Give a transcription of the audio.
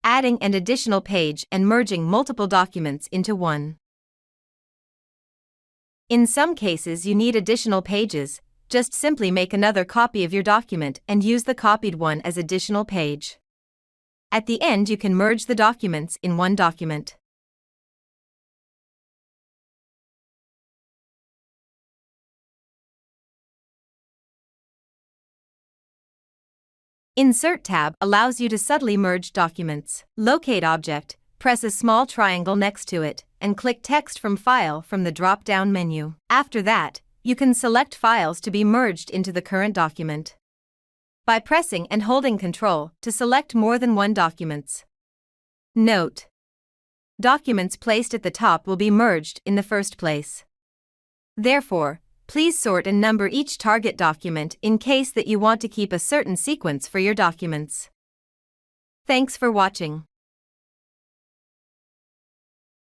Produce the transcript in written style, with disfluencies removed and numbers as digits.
adding an additional page and merging multiple documents into one. In some cases you need additional pages. Just simply make another copy of your document and use the copied one as additional page. At the end you can merge the documents in one document. Insert tab allows you to subtly merge documents. Locate object, press a small triangle next to it, and click Text from File from the drop-down menu. After that, you can select files to be merged into the current document by pressing and holding Ctrl to select more than one documents. Note: documents placed at the top will be merged in the first place. Therefore, please sort and number each target document in case that you want to keep a certain sequence for your documents. Thanks for watching.